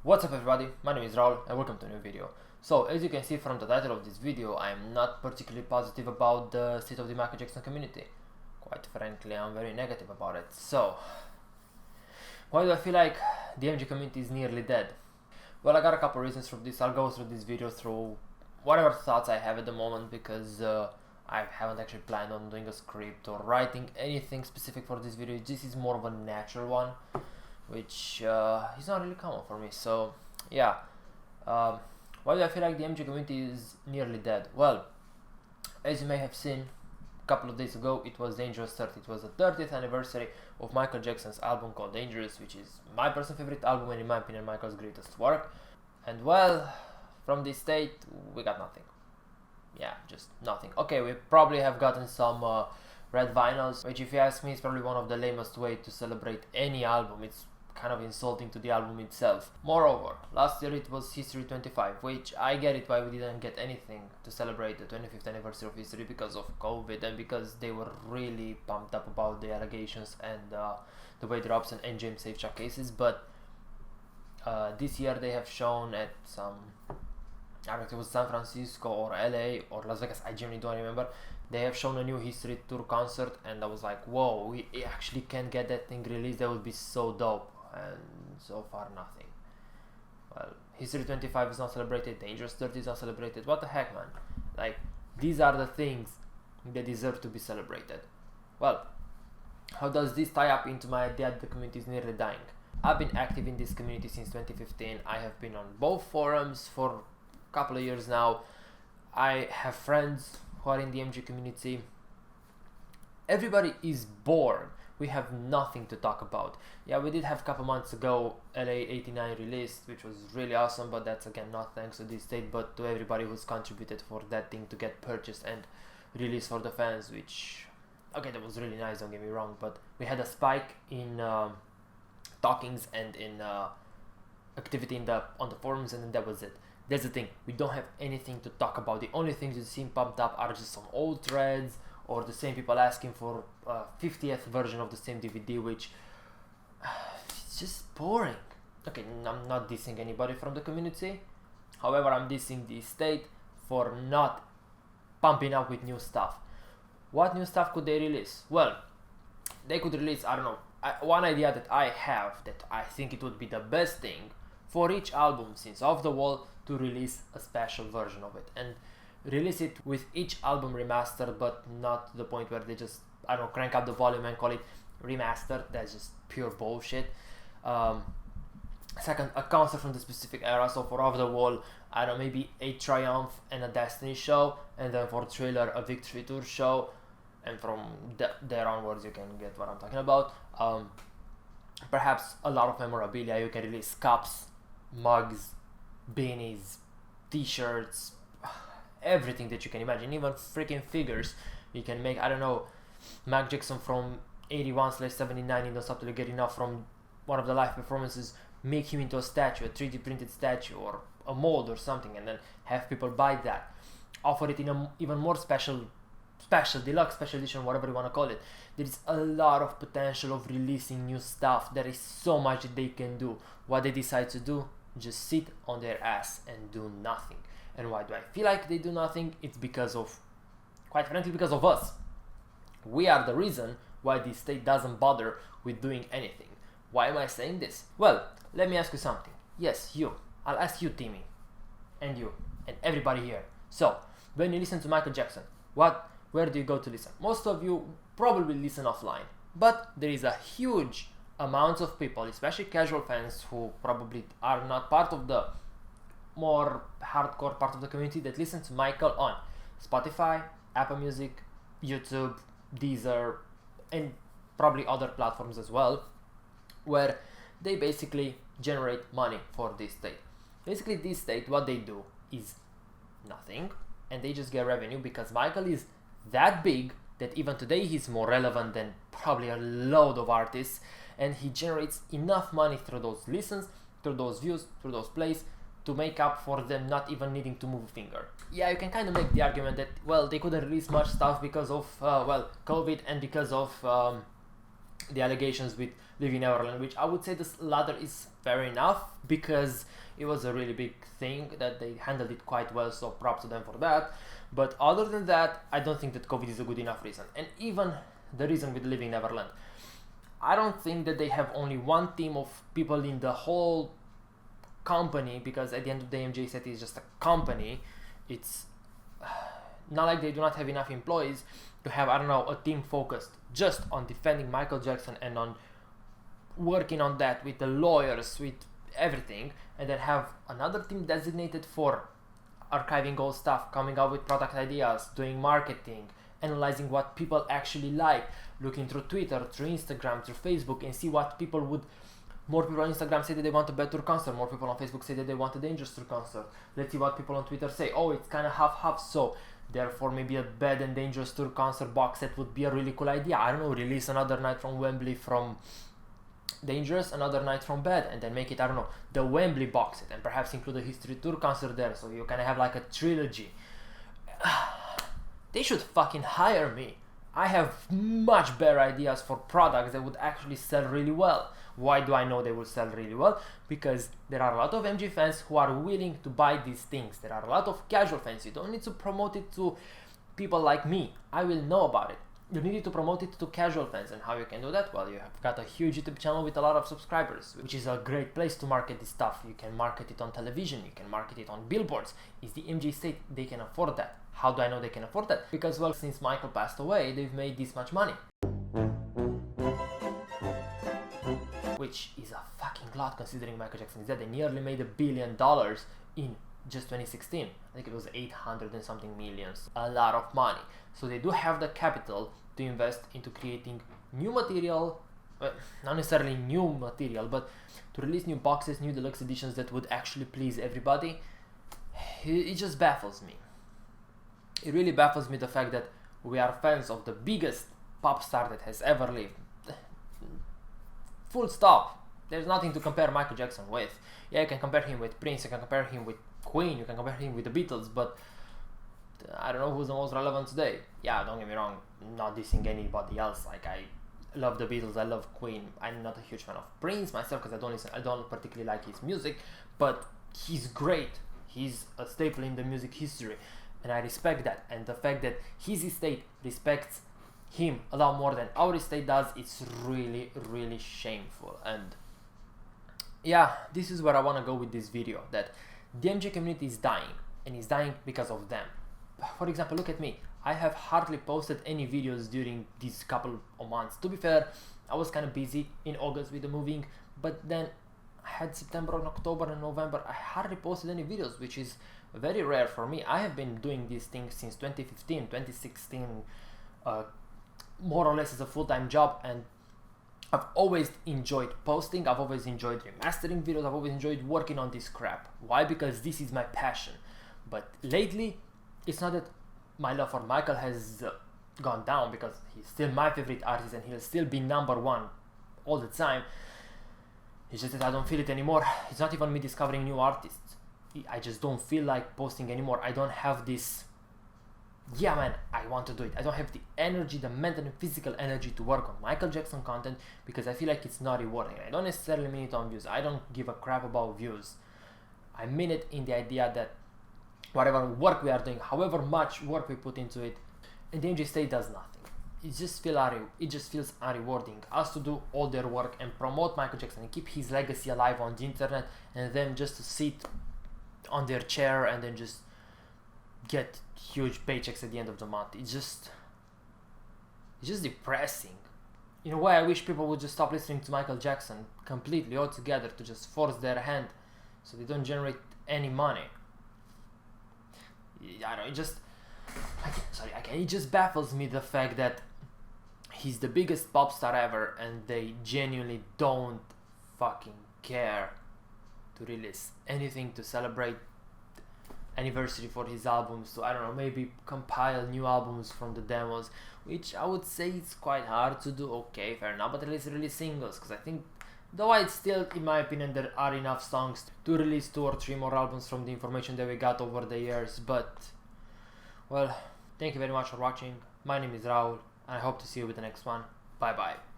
What's up everybody, my name is Raul and welcome to a new video. So as you can see from the title of this video, I am not particularly positive about the state of the Michael Jackson community. Quite frankly, I'm very negative about it. So, why do I feel like the MJ community is nearly dead? Well, I got a couple reasons for this. I'll go through this video through whatever thoughts I have at the moment because I haven't actually planned on doing a script or writing anything specific for this video. This is more of a natural one, which is not really common for me. So yeah, why do I feel like the MJ community is nearly dead? Well, as you may have seen a couple of days ago, it was Dangerous 30. It was the 30th anniversary of Michael Jackson's album called Dangerous, which is my personal favorite album and in my opinion Michael's greatest work. And well, from this state we got nothing. Yeah, just nothing. Okay, we probably have gotten some red vinyls, which if you ask me is probably one of the lamest way to celebrate any album. It's kind of insulting to the album itself. Moreover, last year it was History 25, which I get it why we didn't get anything to celebrate the 25th anniversary of History because of COVID and because they were really pumped up about the allegations and the Wade Robson and James Safechuck cases. But this year they have shown at some, I don't know if it was San Francisco or LA or Las Vegas, I genuinely don't remember. They have shown a new History Tour concert and I was like, whoa, we actually can get that thing released, that would be so dope. And so far nothing. Well, History 25 is not celebrated, Dangerous 30 is not celebrated. What the heck, man? Like, these are the things that deserve to be celebrated. Well, how does this tie up into my idea that the community is nearly dying? I've been active in this community since 2015. I have been on both forums for a couple of years now. I have friends who are in the MJ community. Everybody is bored. We have nothing to talk about. Yeah, we did have a couple months ago LA 89 released, which was really awesome, but that's again not thanks to this state but to everybody who's contributed for that thing to get purchased and released for the fans, which, okay, that was really nice, don't get me wrong, but we had a spike in talkings and in activity on the forums, and then that was it. That's the thing, we don't have anything to talk about. The only things you see pumped up are just some old threads or the same people asking for a 50th version of the same DVD, which it's just boring. Okay, I'm not dissing anybody from the community, however I'm dissing the state for not pumping up with new stuff. What new stuff could they release? Well, they could release, I don't know, one idea that I have that I think it would be the best thing for each album since Off the Wall to release a special version of it and release it with each album remastered, but not to the point where they just, I don't know, crank up the volume and call it remastered. That's just pure bullshit. Second, a concert from the specific era. So for Off the Wall, I don't know, maybe a Triumph and a Destiny show, and then for Thriller, a Victory Tour show, and from there onwards you can get what I'm talking about. Perhaps a lot of memorabilia. You can release cups, mugs, beanies, t-shirts, everything that you can imagine, even freaking figures. You can make, I don't know, Mike Jackson from 81/79 in the Stop Till You Get Enough from one of the live performances, make him into a statue, a 3D printed statue or a mold or something, and then have people buy that. Offer it in a even more special deluxe, special edition, whatever you want to call it. There is a lot of potential of releasing new stuff. There is so much that they can do. What they decide to do, just sit on their ass and do nothing. And why do I feel like they do nothing? It's because of, quite frankly, because of us. We are the reason why the state doesn't bother with doing anything. Why am I saying this? Well, let me ask you something. Yes, you. I'll ask you, Timmy. And you. And everybody here. So, when you listen to Michael Jackson, where do you go to listen? Most of you probably listen offline. But there is a huge amount of people, especially casual fans who probably are not part of the more hardcore part of the community, that listen to Michael on Spotify, Apple Music, YouTube, Deezer, and probably other platforms as well, where they basically generate money for this state. Basically, this state, what they do is nothing, and they just get revenue because Michael is that big that even today he's more relevant than probably a load of artists, and he generates enough money through those listens, through those views, through those plays, to make up for them not even needing to move a finger. Yeah, you can kind of make the argument that, well, they couldn't release much stuff because of, well, COVID and because of the allegations with Living Neverland, which I would say this latter is fair enough because it was a really big thing that they handled it quite well, so props to them for that. But other than that, I don't think that COVID is a good enough reason. And even the reason with Living Neverland, I don't think that they have only one team of people in the whole company, because at the end of the day, MJ said it's just a company. It's not like they do not have enough employees to have, I don't know, a team focused just on defending Michael Jackson and on working on that with the lawyers, with everything, and then have another team designated for archiving old stuff, coming up with product ideas, doing marketing, analyzing what people actually like, looking through Twitter, through Instagram, through Facebook, and see what people would. More people on Instagram say that they want a Bad Tour concert, more people on Facebook say that they want a Dangerous Tour concert. Let's see what people on Twitter say. Oh, it's kind of half-half, so therefore maybe a Bad and Dangerous Tour concert box set would be a really cool idea. I don't know, release another night from Wembley from Dangerous, another night from Bad, and then make it, I don't know, the Wembley box set, and perhaps include a History Tour concert there, so you kind of have like a trilogy. They should fucking hire me. I have much better ideas for products that would actually sell really well. Why do I know they will sell really well? Because there are a lot of MG fans who are willing to buy these things. There are a lot of casual fans. You don't need to promote it to people like me. I will know about it. You need to promote it to casual fans. And how you can do that? Well, you have got a huge YouTube channel with a lot of subscribers, which is a great place to market this stuff. You can market it on television. You can market it on billboards. Is the MG state they can afford that? How do I know they can afford that? Because, well, since Michael passed away, they've made this much money. Which is a fucking lot considering Michael Jackson is dead. They nearly made $1 billion in just 2016. I think it was 800 and something millions. A lot of money. So they do have the capital to invest into creating new material, not necessarily new material, but to release new boxes, new deluxe editions that would actually please everybody. It just baffles me. It really baffles me the fact that we are fans of the biggest pop star that has ever lived. Full stop. There's nothing to compare Michael Jackson with. Yeah, you can compare him with Prince, you can compare him with Queen, you can compare him with the Beatles, but I don't know who's the most relevant today. Yeah, don't get me wrong, not dissing anybody else. Like, I love the Beatles, I love Queen. I'm not a huge fan of Prince myself because I don't particularly like his music, but he's great. He's a staple in the music history, and I respect that. And the fact that his estate respects him a lot more than our estate does, it's really, really shameful. And yeah, this is where I want to go with this video, that the MJ community is dying, and it's dying because of them. For example, look at me. I have hardly posted any videos during these couple of months. To be fair, I was kind of busy in August with the moving, but then I had September and October and November. I hardly posted any videos, which is very rare for me. I have been doing these things since 2015, 2016, more or less as a full-time job, and I've always enjoyed posting, I've always enjoyed remastering videos, I've always enjoyed working on this crap. Why? Because this is my passion. But lately, it's not that my love for Michael has gone down, because he's still my favorite artist and he'll still be #1 all the time. It's just that I don't feel it anymore. It's not even me discovering new artists. I just don't feel like posting anymore. I don't have this, yeah man, I want to do it. I don't have the energy, the mental and physical energy to work on Michael Jackson content, because I feel like it's not rewarding. I don't necessarily mean it on views. I don't give a crap about views. I mean it in the idea that whatever work we are doing, however much work we put into it, and the MJ state does nothing. It just feels unrewarding. Us to do all their work and promote Michael Jackson and keep his legacy alive on the internet, and them just to sit on their chair and then just get huge paychecks at the end of the month. It's just depressing. In a way, I wish people would just stop listening to Michael Jackson completely, altogether, to just force their hand so they don't generate any money. I don't know, it just baffles me, the fact that he's the biggest pop star ever and they genuinely don't fucking care to release anything to celebrate anniversary for his albums, to, I don't know, maybe compile new albums from the demos, which I would say it's quite hard to do. Okay, fair enough, but at least release singles, because I think, though it's still, in my opinion, there are enough songs to release 2 or 3 more albums from the information that we got over the years. But, well, thank you very much for watching. My name is Raul, and I hope to see you with the next one. Bye bye.